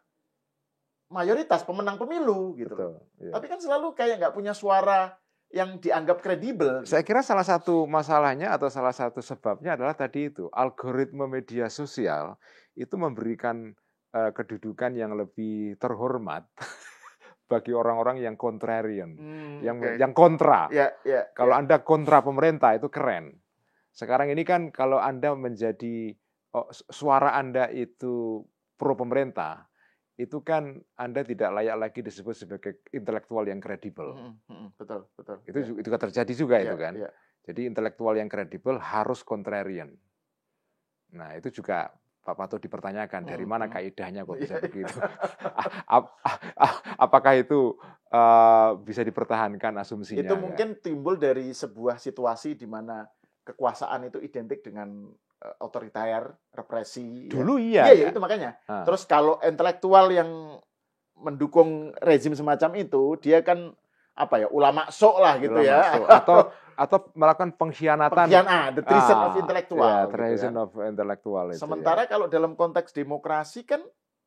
mayoritas pemenang pemilu gitu. Betul, tapi kan selalu kayak nggak punya suara yang dianggap kredibel. Saya kira salah satu masalahnya atau salah satu sebabnya adalah tadi itu algoritma media sosial itu memberikan kedudukan yang lebih terhormat bagi orang-orang yang contrarian, yang kontra. Kalau Anda kontra pemerintah itu keren. Sekarang ini kan kalau Anda menjadi suara Anda itu pro pemerintah, itu kan Anda tidak layak lagi disebut sebagai intelektual yang kredibel. Betul. Itu juga terjadi juga itu kan. Jadi intelektual yang kredibel harus contrarian. Nah itu juga Pak Patut dipertanyakan dari mana kaidahnya kok bisa begitu. Apakah itu bisa dipertahankan asumsinya? Itu mungkin timbul dari sebuah situasi di mana kekuasaan itu identik dengan otoriter, represi. Dulu ya. Iya, itu makanya. Terus kalau intelektual yang mendukung rezim semacam itu, dia kan ulama sok lah gitu atau melakukan pengkhianatan. The treason of intellectual. Treason of intellectual itu. Sementara kalau dalam konteks demokrasi kan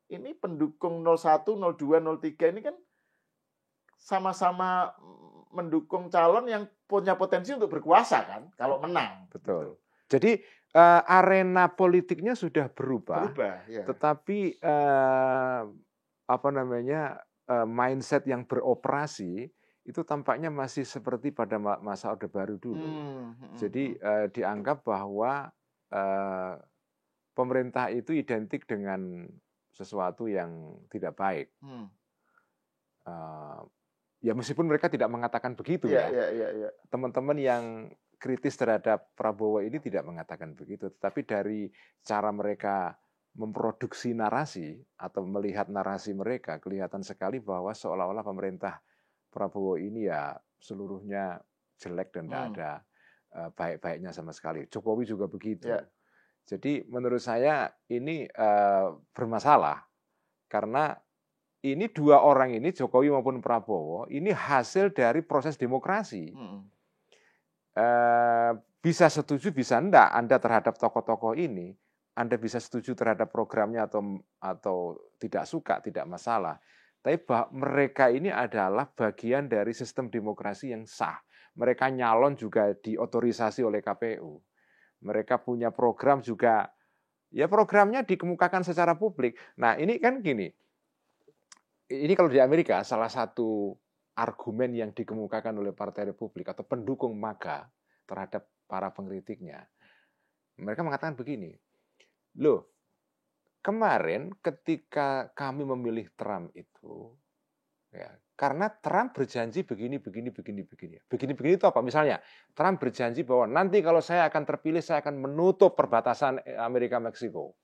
ini pendukung 01, 02, 03 ini kan sama-sama mendukung calon yang punya potensi untuk berkuasa kan kalau menang. Betul. Jadi arena politiknya sudah berubah ya. Tetapi mindset yang beroperasi itu tampaknya masih seperti pada masa Orde Baru dulu. Jadi dianggap bahwa pemerintah itu identik dengan sesuatu yang tidak baik. Ya meskipun mereka tidak mengatakan begitu ya. Teman-teman yang kritis terhadap Prabowo ini tidak mengatakan begitu, tetapi dari cara mereka memproduksi narasi atau melihat narasi mereka kelihatan sekali bahwa seolah-olah pemerintah Prabowo ini ya seluruhnya jelek dan tidak ada baik-baiknya sama sekali. Jokowi juga begitu. Jadi menurut saya ini bermasalah karena ini dua orang ini Jokowi maupun Prabowo ini hasil dari proses demokrasi. Bisa setuju bisa enggak Anda terhadap tokoh-tokoh ini, Anda bisa setuju terhadap programnya atau tidak suka, tidak masalah. Tapi mereka ini adalah bagian dari sistem demokrasi yang sah. Mereka nyalon juga diotorisasi oleh KPU. Mereka punya program juga, ya programnya dikemukakan secara publik. Nah ini kan gini, ini kalau di Amerika salah satu argumen yang dikemukakan oleh Partai Republik atau pendukung MAGA terhadap para pengkritiknya. Mereka mengatakan begini, loh kemarin ketika kami memilih Trump itu, ya, karena Trump berjanji begini itu apa? Misalnya Trump berjanji bahwa nanti kalau saya akan terpilih, saya akan menutup perbatasan Amerika-Meksiko.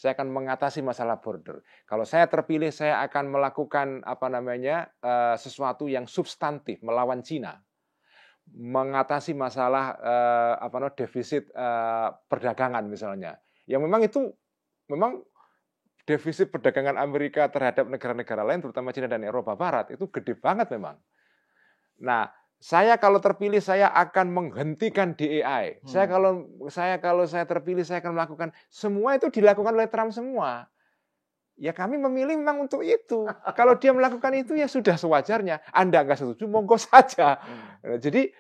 Saya akan mengatasi masalah border. Kalau saya terpilih, saya akan melakukan sesuatu yang substantif melawan Cina, mengatasi masalah defisit perdagangan misalnya. Yang memang defisit perdagangan Amerika terhadap negara-negara lain, terutama Cina dan Eropa Barat, itu gede banget memang. Nah, saya kalau terpilih, saya akan menghentikan DEI. Kalau saya terpilih, saya akan melakukan semua itu dilakukan oleh Trump semua. Ya kami memilih memang untuk itu. Kalau dia melakukan itu ya sudah sewajarnya. Anda nggak setuju, monggo saja. Jadi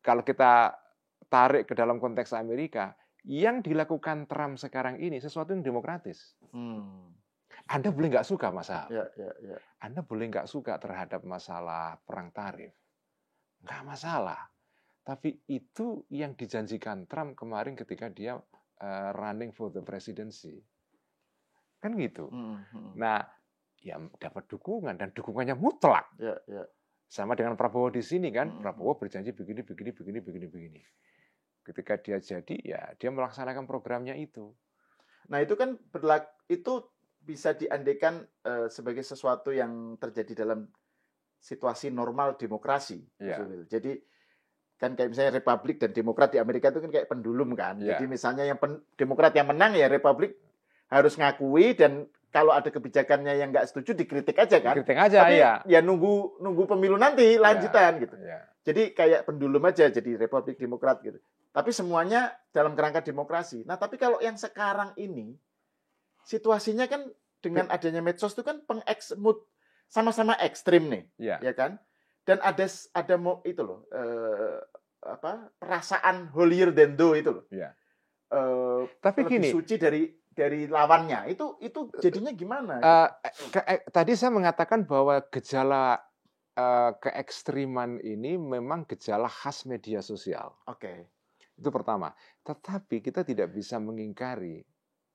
kalau kita tarik ke dalam konteks Amerika, yang dilakukan Trump sekarang ini sesuatu yang demokratis. Anda boleh nggak suka masalah. Anda boleh nggak suka terhadap masalah perang tarif. Nggak masalah. Tapi itu yang dijanjikan Trump kemarin ketika dia running for the presidency. Kan gitu. Nah, ya dapat dukungan dan dukungannya mutlak. Sama dengan Prabowo di sini kan. Prabowo berjanji begini. Ketika dia jadi, ya dia melaksanakan programnya itu. Nah itu kan itu bisa diandaikan sebagai sesuatu yang terjadi dalam situasi normal demokrasi. Jadi kan kayak misalnya Republik dan Demokrat di Amerika itu kan kayak pendulum kan. Jadi misalnya yang Demokrat yang menang ya Republik harus ngakui, dan kalau ada kebijakannya yang nggak setuju dikritik aja kan. Dikritik aja. Tapi ya nunggu pemilu nanti lanjutan gitu. Jadi kayak pendulum aja, jadi Republik Demokrat gitu. Tapi semuanya dalam kerangka demokrasi. Nah, tapi kalau yang sekarang ini situasinya kan dengan adanya medsos itu kan sama-sama ekstrim nih, ya kan? Dan ada itu loh, perasaan holier than thou itu loh. Tapi lebih suci dari lawannya. Itu jadinya gimana? Tadi saya mengatakan bahwa gejala keekstriman ini memang gejala khas media sosial. Itu pertama. Tetapi kita tidak bisa mengingkari,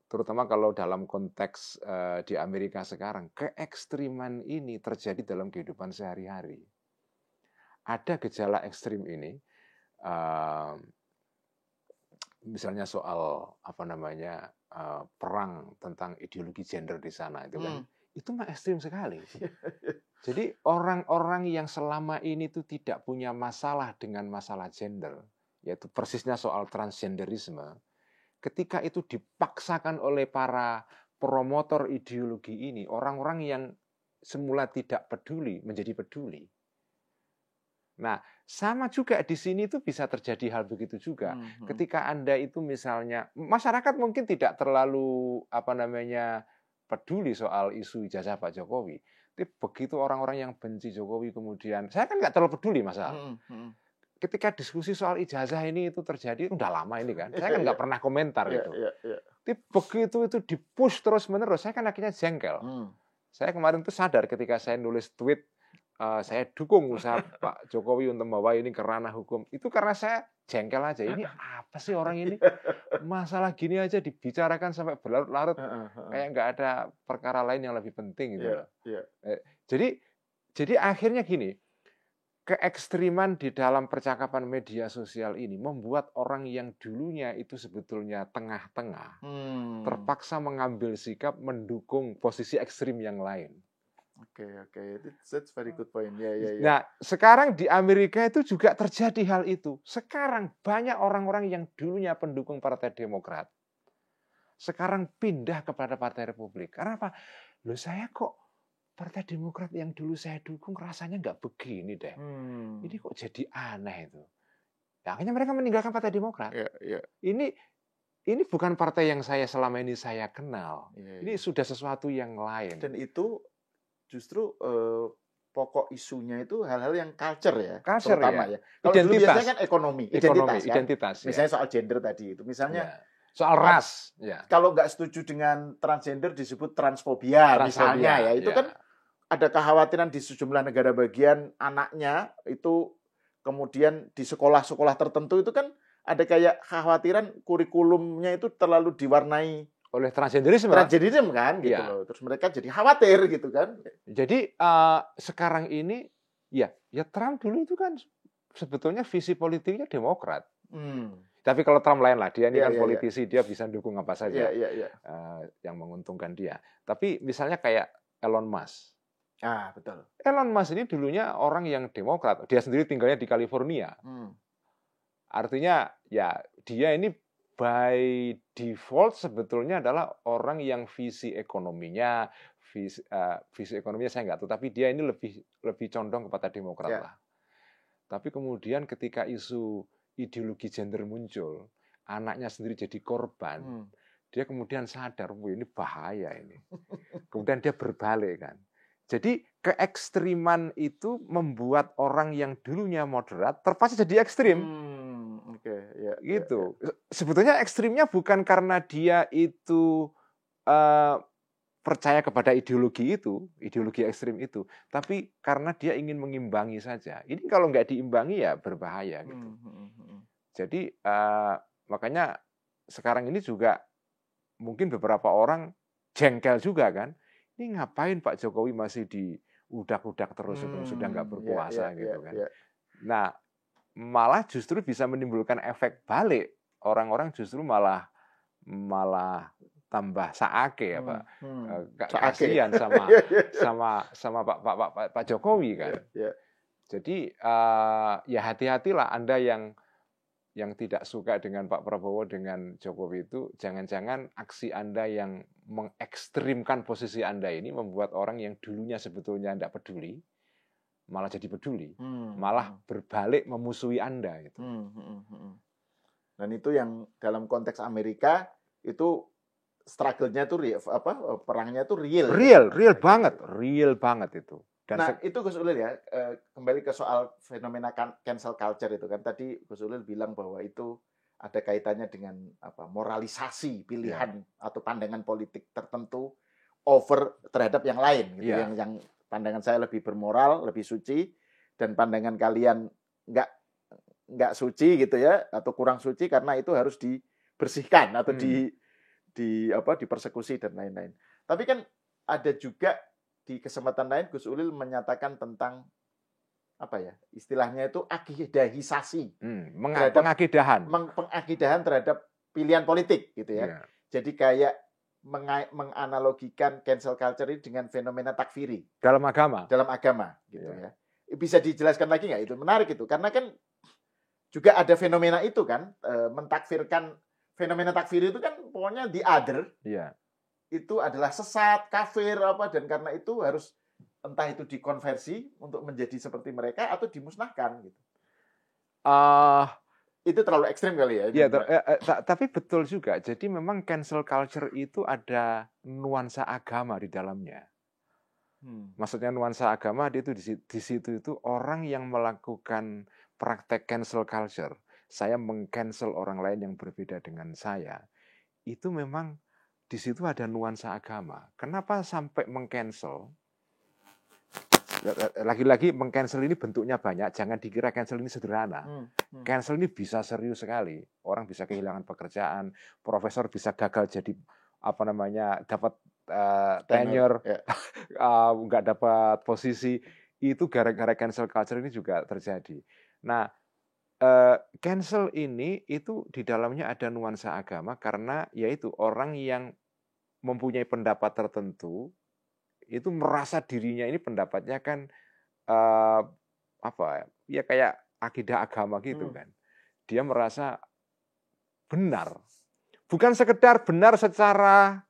terutama kalau dalam konteks di Amerika sekarang, keekstriman ini terjadi dalam kehidupan sehari-hari. Ada gejala ekstrim ini, misalnya soal perang tentang ideologi gender di sana itu kan, itu mah ekstrim sekali. Jadi orang-orang yang selama ini tuh tidak punya masalah dengan masalah gender, yaitu persisnya soal transgenderisme, ketika itu dipaksakan oleh para promotor ideologi ini, orang-orang yang semula tidak peduli menjadi peduli. Nah, sama juga di sini itu bisa terjadi hal begitu juga. Ketika Anda itu misalnya, masyarakat mungkin tidak terlalu peduli soal isu ijazah Pak Jokowi. Tapi begitu orang-orang yang benci Jokowi kemudian, saya kan nggak terlalu peduli masalah. Ketika diskusi soal ijazah ini itu terjadi, udah lama ini kan, saya kan nggak pernah komentar itu. Tapi begitu itu dipush terus-menerus, saya kan akhirnya jengkel. Saya kemarin tuh sadar ketika saya nulis tweet, saya dukung usaha Pak Jokowi untuk membawa ini ke ranah hukum. Itu karena saya jengkel aja. Ini apa sih orang ini? Masalah gini aja dibicarakan sampai berlarut-larut. Kayak nggak ada perkara lain yang lebih penting gitu. Jadi akhirnya gini, keekstriman di dalam percakapan media sosial ini membuat orang yang dulunya itu sebetulnya tengah-tengah terpaksa mengambil sikap mendukung posisi ekstrim yang lain. That's very good point. Nah, sekarang di Amerika itu juga terjadi hal itu. Sekarang banyak orang-orang yang dulunya pendukung Partai Demokrat, sekarang pindah kepada Partai Republik. Karena apa? Loh, saya kok Partai Demokrat yang dulu saya dukung rasanya nggak begini deh. Ini kok jadi aneh itu. Ya, akhirnya mereka meninggalkan Partai Demokrat. Ini bukan partai yang selama ini saya kenal. Ini sudah sesuatu yang lain. Dan itu justru pokok isunya itu hal-hal yang culture ya, terutama ya. Kalau dulu biasanya kan ekonomi, identitas kan? Misalnya soal gender tadi itu, misalnya soal ras. Kalau nggak setuju dengan transgender disebut transfobia misalnya ya. Itu kan ada kekhawatiran di sejumlah negara bagian anaknya itu kemudian di sekolah-sekolah tertentu itu kan ada kayak kekhawatiran kurikulumnya itu terlalu diwarnai oleh transgenderisme kan gitu loh. Terus mereka jadi khawatir gitu kan. Jadi sekarang ini ya Trump dulu itu kan sebetulnya visi politiknya Demokrat. Tapi kalau Trump lain lah, dia ini kan politisi, dia bisa dukung apa saja yang menguntungkan dia. Tapi misalnya kayak Elon Musk. Betul. Elon Musk ini dulunya orang yang Demokrat. Dia sendiri tinggalnya di California. Artinya ya dia ini by default sebetulnya adalah orang yang visi ekonominya saya nggak tahu, tapi dia ini lebih condong kepada Demokrat lah. Tapi kemudian ketika isu ideologi gender muncul, anaknya sendiri jadi korban, dia kemudian sadar, ini bahaya ini. Kemudian dia berbalik kan. Jadi keekstriman itu membuat orang yang dulunya moderat terpaksa jadi ekstrim. Gitu. Sebetulnya ekstrimnya bukan karena dia itu percaya kepada ideologi ekstrim itu, tapi karena dia ingin mengimbangi saja. Ini kalau nggak diimbangi ya berbahaya gitu. Jadi makanya sekarang ini juga mungkin beberapa orang jengkel juga kan. Ini ngapain Pak Jokowi masih diudak-udak terus sudah nggak berkuasa gitu kan. Nah, malah justru bisa menimbulkan efek balik. Orang-orang justru malah tambah saake ya Pak. Kasihan sama Pak Jokowi kan. Jadi ya hati-hatilah Anda yang tidak suka dengan Pak Prabowo dengan Jokowi itu, jangan-jangan aksi Anda yang mengekstrimkan posisi Anda ini membuat orang yang dulunya sebetulnya tidak peduli malah jadi peduli, malah berbalik memusuhi Anda gitu. Dan itu yang dalam konteks Amerika itu struggle-nya tuh perangnya tuh real banget itu. Dan itu Gus Ulil ya, kembali ke soal fenomena cancel culture itu kan tadi Gus Ulil bilang bahwa itu ada kaitannya dengan moralisasi pilihan atau pandangan politik tertentu over terhadap yang lain gitu, yang pandangan saya lebih bermoral, lebih suci, dan pandangan kalian nggak suci gitu ya, atau kurang suci karena itu harus dibersihkan atau dipersekusi dan lain-lain. Tapi kan ada juga di kesempatan lain Gus Ulil menyatakan tentang istilahnya itu akidahisasi, pengakidahan terhadap pilihan politik gitu ya. Jadi kayak menganalogikan cancel culture ini dengan fenomena takfiri dalam agama gitu ya. Bisa dijelaskan lagi nggak itu? Menarik itu karena kan juga ada fenomena itu kan, mentakfirkan. Fenomena takfir itu kan pokoknya the other itu adalah sesat, kafir dan karena itu harus entah itu dikonversi untuk menjadi seperti mereka atau dimusnahkan gitu. Itu terlalu ekstrim kali ya. Tapi betul juga. Jadi memang cancel culture itu ada nuansa agama di dalamnya. Maksudnya nuansa agama itu di situ itu orang yang melakukan praktek cancel culture. Saya meng-cancel orang lain yang berbeda dengan saya. Itu memang di situ ada nuansa agama. Kenapa sampai meng-cancel? Lagi-lagi meng-cancel ini bentuknya banyak. Jangan dikira cancel ini sederhana. Cancel ini bisa serius sekali. Orang bisa kehilangan pekerjaan, profesor bisa gagal jadi dapat tenure, nggak dapat posisi. Itu gara-gara cancel culture ini juga terjadi. Nah, cancel ini itu di dalamnya ada nuansa agama karena yaitu orang yang mempunyai pendapat tertentu itu merasa dirinya ini pendapatnya kan kayak akidah agama gitu kan. Dia merasa benar. Bukan sekedar benar secara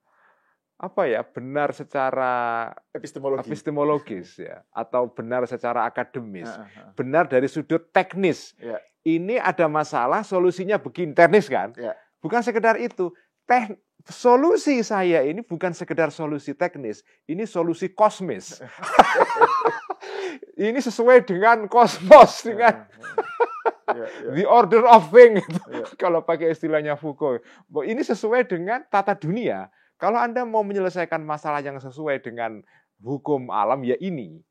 benar secara epistemologis ya, atau benar secara akademis. Benar dari sudut teknis. Ini ada masalah, solusinya begini, teknis kan? Bukan sekedar itu. Solusi saya ini bukan sekedar solusi teknis, ini solusi kosmis. Ini sesuai dengan kosmos, dengan the order of things. Kalau pakai istilahnya Foucault. Ini sesuai dengan tata dunia. Kalau Anda mau menyelesaikan masalah yang sesuai dengan hukum alam, ya ini.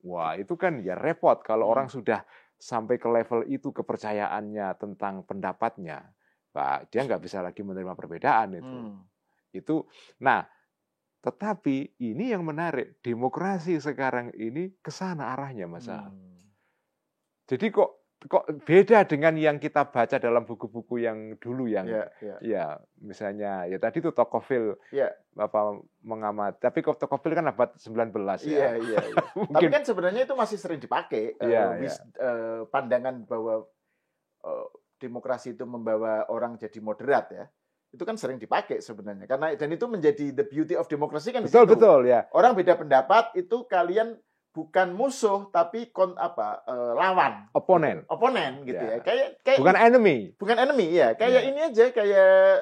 Wah, itu kan ya repot kalau orang sudah sampai ke level itu kepercayaannya tentang pendapatnya, Pak, dia nggak bisa lagi menerima perbedaan itu. Nah, tetapi ini yang menarik, demokrasi sekarang ini ke sana arahnya, Mas. Jadi kok kok beda dengan yang kita baca dalam buku-buku yang dulu yang ya misalnya ya tadi itu Tocqueville mengamati, tapi Tocqueville kan abad 19 ya. Iya. Tapi kan sebenarnya itu masih sering dipakai pandangan bahwa demokrasi itu membawa orang jadi moderat ya. Itu kan sering dipakai sebenarnya karena dan itu menjadi the beauty of democracy kan. Betul ya. Orang beda pendapat itu kalian bukan musuh tapi lawan, oponen gitu ya. Kayak bukan enemy ya. Kayak ini aja kayak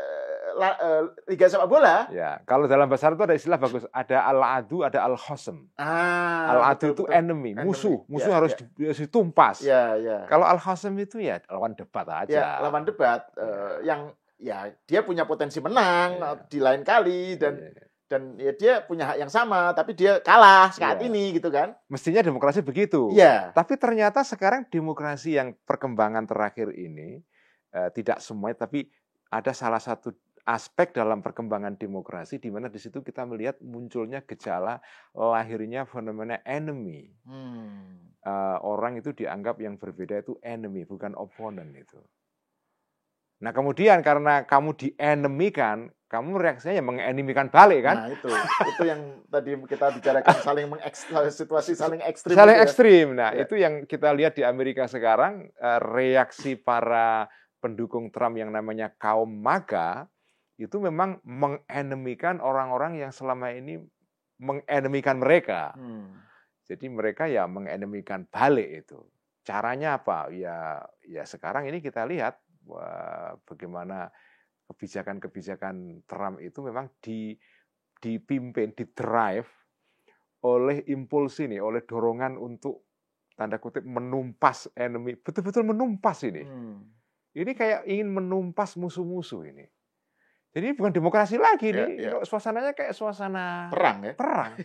liga sepak bola. Ya, kalau dalam bahasa Arab itu ada istilah bagus, ada al-adu, ada al-khasm. Al-adu itu enemy, musuh harus ditumpas. Kalau al-khasm itu ya lawan debat aja. Ya, lawan debat yang ya dia punya potensi menang di lain kali dan ya dia punya hak yang sama tapi dia kalah saat ini gitu kan. Mestinya demokrasi begitu. Tapi ternyata sekarang demokrasi yang perkembangan terakhir ini tidak semuanya, tapi ada salah satu aspek dalam perkembangan demokrasi di mana di situ kita melihat munculnya gejala lahirnya fenomena enemy. Orang itu dianggap yang berbeda itu enemy, bukan opponent itu. Nah kemudian karena kamu dienemikan, kamu reaksinya mengenemikan balik kan? Nah itu yang tadi kita bicarakan situasi saling ekstrim. Saling ekstrim. Nah itu yang kita lihat di Amerika sekarang, reaksi para pendukung Trump yang namanya kaum MAGA itu memang mengenemikan orang-orang yang selama ini mengenemikan mereka. Jadi mereka ya mengenemikan balik itu. Caranya apa? Ya sekarang ini kita lihat bagaimana kebijakan-kebijakan Trump itu memang dipimpin, didrive oleh impuls ini, oleh dorongan untuk tanda kutip menumpas enemy, betul-betul menumpas ini. Ini kayak ingin menumpas musuh-musuh ini. Jadi bukan demokrasi lagi nih, suasananya kayak suasana perang ya. Perang.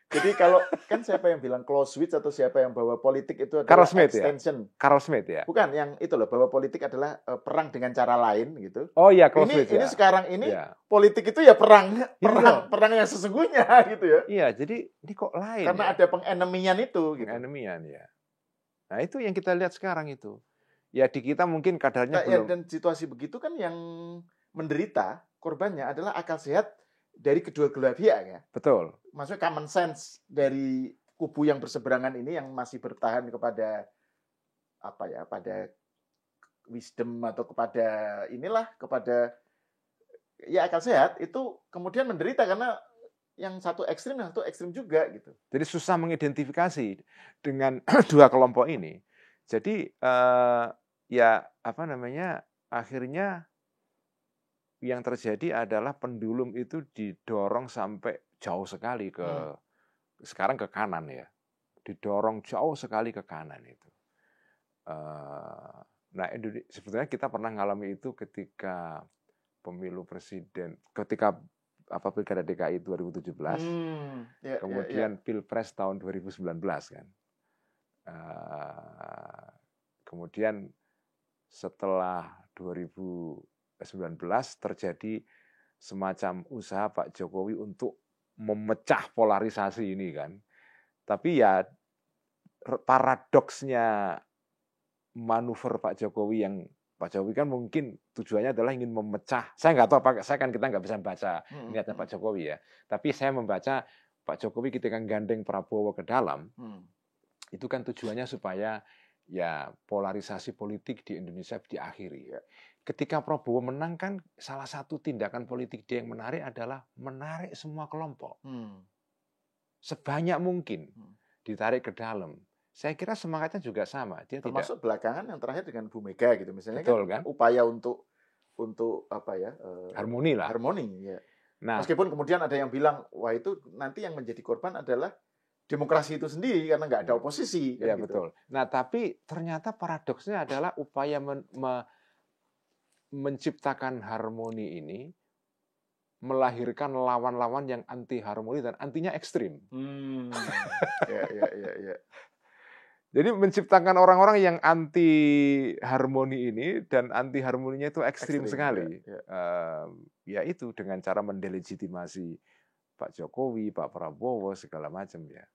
Jadi kalau kan siapa yang bilang Clausewitz atau siapa yang bahwa politik itu adalah Carl Schmitt, extension. Carl Schmitt ya. Bukan yang itu loh, bahwa politik adalah perang dengan cara lain gitu. Oh iya, Clausewitz. Ini sekarang ini politik itu ya perang yang sesungguhnya gitu ya. Iya, jadi ini kok lain. Karena ada pengenemian itu gitu. Pengenemian ya. Nah, itu yang kita lihat sekarang itu. Ya di kita mungkin kadarnya belum. Dan situasi begitu kan yang menderita korbannya adalah akal sehat dari kedua belah pihak ya. Betul. Maksudnya common sense dari kubu yang berseberangan ini yang masih bertahan kepada pada wisdom atau kepada kepada akal sehat itu kemudian menderita karena yang satu ekstrim juga gitu. Jadi susah mengidentifikasi dengan dua kelompok ini. Jadi akhirnya yang terjadi adalah pendulum itu didorong sampai jauh sekali sekarang ke kanan ya, didorong jauh sekali ke kanan itu. Nah sebetulnya kita pernah ngalami itu ketika pemilu presiden, ketika pilkada DKI 2017, kemudian pilpres tahun 2019 kan. Kemudian setelah 2019 terjadi semacam usaha Pak Jokowi untuk memecah polarisasi ini kan. Tapi ya paradoksnya manuver Pak Jokowi kan mungkin tujuannya adalah ingin memecah. Saya nggak tahu kita nggak bisa baca niatnya Pak Jokowi ya. Tapi saya membaca Pak Jokowi ketika gandeng Prabowo ke dalam, itu kan tujuannya supaya ya polarisasi politik di Indonesia diakhiri. Ketika Prabowo menang kan salah satu tindakan politik dia yang menarik adalah menarik semua kelompok. Sebanyak mungkin ditarik ke dalam. Saya kira semangatnya juga sama. Dia termasuk belakangan yang terakhir dengan Bu Mega gitu misalnya. Betul, kan? Upaya untuk harmoni lah. Harmoni ya. Nah, meskipun kemudian ada yang bilang wah itu nanti yang menjadi korban adalah demokrasi itu sendiri karena nggak ada oposisi. Iya gitu. Betul. Nah tapi ternyata paradoksnya adalah upaya menciptakan harmoni ini melahirkan lawan-lawan yang anti harmoni dan antinya ekstrim. Ya. Jadi menciptakan orang-orang yang anti harmoni ini dan anti harmoninya itu ekstrim sekali. Ya itu dengan cara mendelegitimasi Pak Jokowi, Pak Prabowo segala macam ya.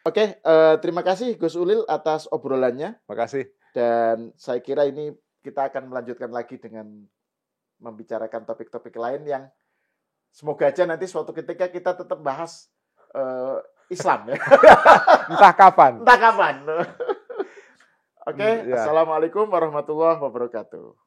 Oke, terima kasih Gus Ulil atas obrolannya. Makasih. Dan saya kira ini kita akan melanjutkan lagi dengan membicarakan topik-topik lain yang semoga aja nanti suatu ketika kita tetap bahas Islam ya. Entah kapan. Entah kapan. Oke, ya. Assalamualaikum warahmatullahi wabarakatuh.